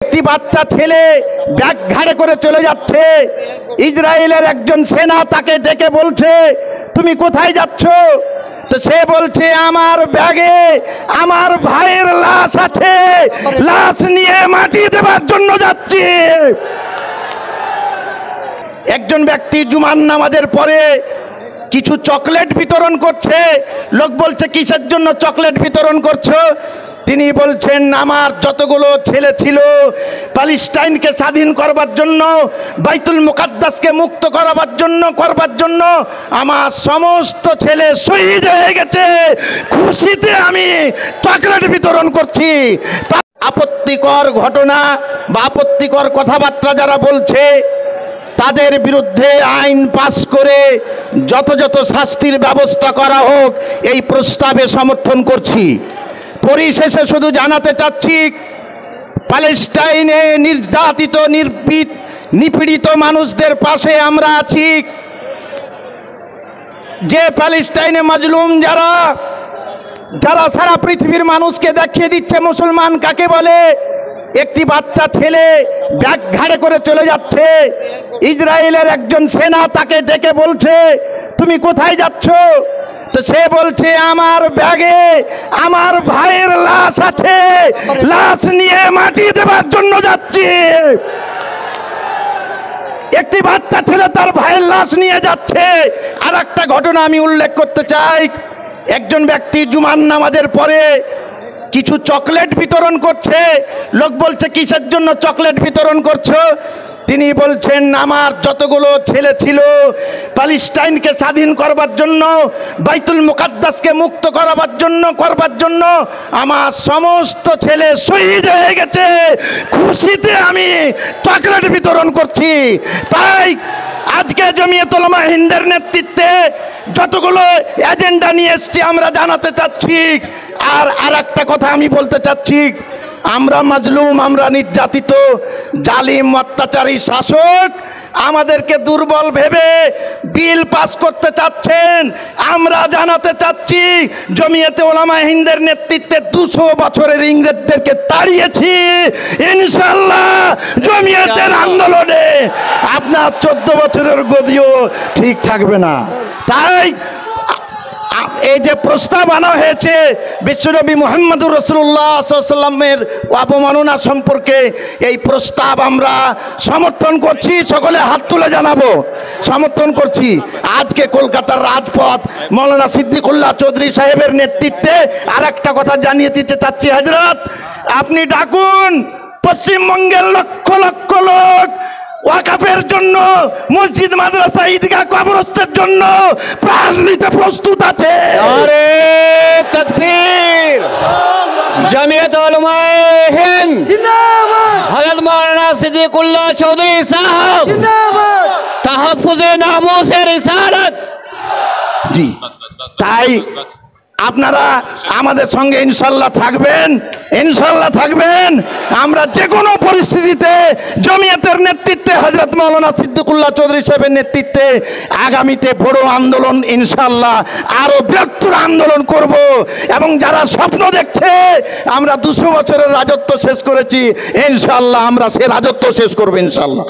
একটি বাচ্চা ছেলে ব্যাগ ঘাড়ে করে চলে যাচ্ছে। ইসরায়েলের একজন সেনা তাকে ডেকে বলছে, তুমি কোথায় যাচ্ছ? তো সে বলছে, আমার ব্যাগে আমার ভাইয়ের লাশ আছে, লাশ নিয়ে মাটি দেবার জন্য যাচ্ছি। একজন ব্যক্তি জুমার নামাজের পরে কিছু চকলেট বিতরণ করছে। লোক বলছে, কিসের জন্য চকলেট বিতরণ করছো? তিনি বলছেন, আমার যতগুলো ছেলে ছিল প্যালেস্টাইনকে স্বাধীন করবার জন্য, বাইতুল মুকাদ্দাসকে মুক্ত করবার জন্য আমার সমস্ত ছেলে শহীদ হয়ে গেছে, খুশিতে আমি চকলেট বিতরণ করছি। আপত্তিকর ঘটনা বা আপত্তিকর কথাবার্তা যারা বলছে তাদের বিরুদ্ধে আইন পাস করে যথাযথ শাস্তির ব্যবস্থা করা হোক, এই প্রস্তাবে সমর্থন করছি। পরিশেষে শুধু জানাতে চাচ্ছি, প্যালেস্টাইনে নির্যাতিত নিপীড়িত মানুষদের পাশে আমরা আছি। যে প্যালেস্টাইনে মাজলুম যারা সারা পৃথিবীর মানুষকে দেখিয়ে দিচ্ছে মুসলমান কাকে বলে। একটি বাচ্চা ছেলে ব্যাগ ঘাড়ে করে চলে যাচ্ছে। ইসরায়েলের একজন সেনা তাকে ডেকে বলছে, তুমি কোথায় যাচ্ছ? তো সে বলছে, আমার ব্যাগে আমার ভাইয়ের লাশ আছে, লাশ নিয়ে মাটি দেবার জন্য যাচ্ছি। একটি বাচ্চা ছেলে তার ভাইয়ের লাশ নিয়ে যাচ্ছে। আর একটা ঘটনা আমি উল্লেখ করতে চাই। একজন ব্যক্তি জুমার নামাজের পরে কিছু চকলেট বিতরণ করছে। লোক বলছে, কিসের জন্য চকলেট বিতরণ করছো? তিনি বলছেন, আমার যতগুলো ছেলে ছিল প্যালেস্টাইনকে স্বাধীন করবার জন্য, বাইতুল মুকাদ্দাসকে মুক্ত করবার জন্য আমার সমস্ত ছেলে শহীদ হয়ে গেছে, খুশিতে আমি চকলেট বিতরণ করছি। তাই আজকে জমিয়ত উলামা হিন্দের নেতৃত্বে যতগুলো এজেন্ডা নিয়ে এসছি আমরা জানাতে চাচ্ছি। আর একটা কথা আমি বলতে চাচ্ছি, আমরা মাজলুম, আমরা নির্যাতিত, জালিম অত্যাচারী শাসক আমাদেরকে দুর্বল ভেবে বিল পাস করতে চাচ্ছেন। আমরা জানাতে চাচ্ছি, জমিয়তে উলামা হিন্দের নেতৃত্বে 200 বছরের ইংরেজদেরকে তাড়িয়েছি। ইনশাআল্লাহ জমিয়তের আন্দোলনে আপনার 14 বছরের গদিও ঠিক থাকবে না। তাই এই যে প্রস্তাব আনা হয়েছে বিশ্বনবী মুহাম্মদুর রাসূলুল্লাহ সাল্লাল্লাহু আলাইহি ওয়াসাল্লামের অবমাননা সম্পর্কে, এই প্রস্তাব আমরা সমর্থন করছি। সকলে হাত তুলে জানাবো সমর্থন করছি। আজকে কলকাতার রাজপথ মৌলানা সিদ্দিকুল্লাহ চৌধুরী সাহেবের নেতৃত্বে আর একটা কথা জানিয়ে দিতে চাচ্ছি, হযরত আপনি ডাকুন, পশ্চিমবঙ্গের লক্ষ লক্ষ লোক ওয়াকাফের জন্য, মসজিদ মাদ্রাসা ঈদগাহ কবরস্থানের জন্য প্রাণ দিতে প্রস্তুত আছে। নারে তাকবীর। জমিয়ত উলামা হিন্দ জিন্দাবাদ। হযরত মাওলানা সিদ্দিকুল্লাহ চৌধুরী সাহেব জিন্দাবাদ। তাহফুজে নামুসে রিসালাত। জি, তাই আপনারা আমাদের সঙ্গে ইনশাআল্লাহ থাকবেন। আমরা যে কোনো পরিস্থিতিতে জমিয়তের নেতৃত্বে হযরত মাওলানা সিদ্দিকুল্লাহ চৌধুরী সাহেবের নেতৃত্বে আগামীতে বড় আন্দোলন, ইনশাআল্লাহ আরো বৃহত্তর আন্দোলন করব। এবং যারা স্বপ্ন দেখছে আমরা 200 বছরের রাজত্ব শেষ করেছি, ইনশাআল্লাহ আমরা সে রাজত্ব শেষ করব ইনশাআল্লাহ।